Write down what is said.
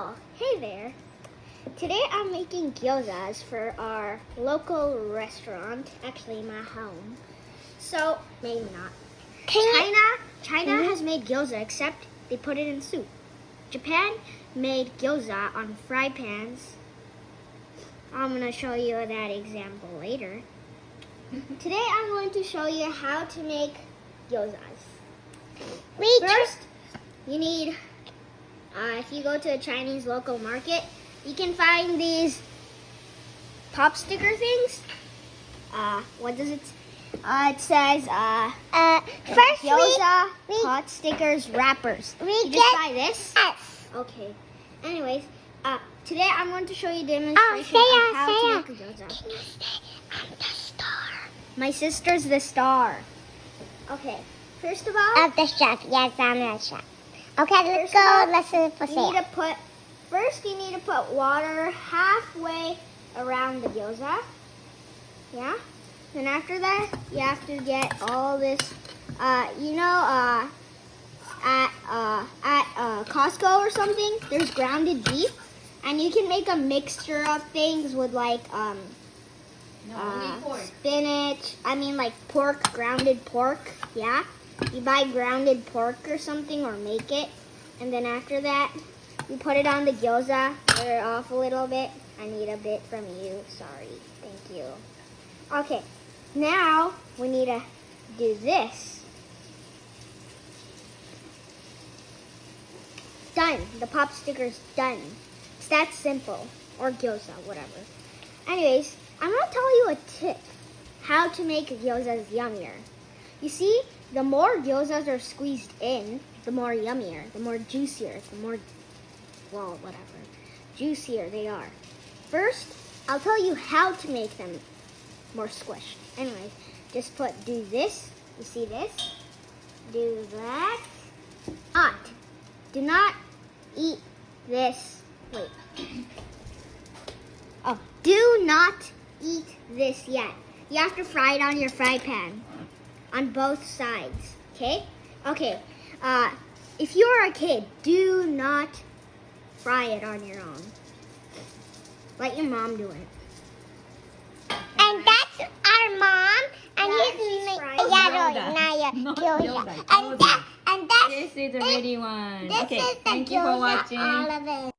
Oh, hey there. Today I'm making gyozas for our local restaurant, actually my home. So, maybe not. China has made gyoza, except they put it in soup. Japan made gyoza on fry pans. I'm going to show you that example later. Today I'm going to show you how to make gyozas. First, you need, if you go to a Chinese local market, you can find these pop sticker things. What does it say? It says Gyoza pot stickers wrappers. You just buy this. Okay. Anyways, today I'm going to show you a demonstration of how to make a gyoza. Can you say I'm the star? My sister's the star. Okay. First of all, I'm the chef. Yes, I'm the chef. Okay, let's go. Let's for sale. First, you need to put water halfway around the gyoza. Yeah. Then after that, you have to get all this. At Costco or something, there's grounded beef, and you can make a mixture of things with like spinach. Like pork, grounded pork. Yeah. You buy grounded pork or something, or make it, and then after that, you put it on the gyoza. Put it off a little bit. I need a bit from you. Sorry. Thank you. Okay. Now we need to do this. Done. The pop sticker's done. It's that simple. Or gyoza, whatever. Anyways, I'm going to tell you a tip. How to make gyozas yummier. You see, the more gyozas are squeezed in, the more yummier, the more juicier, juicier they are. First, I'll tell you how to make them more squished. Anyway, just do this. You see this? Do that. Do not eat this. Wait. Oh, do not eat this yet. You have to fry it on your fry pan. On both sides. Okay? Okay. If you're a kid, do not fry it on your own. Let your mom do it. And that's our mom. And This is the ready one. Okay, thank you for watching. All of it.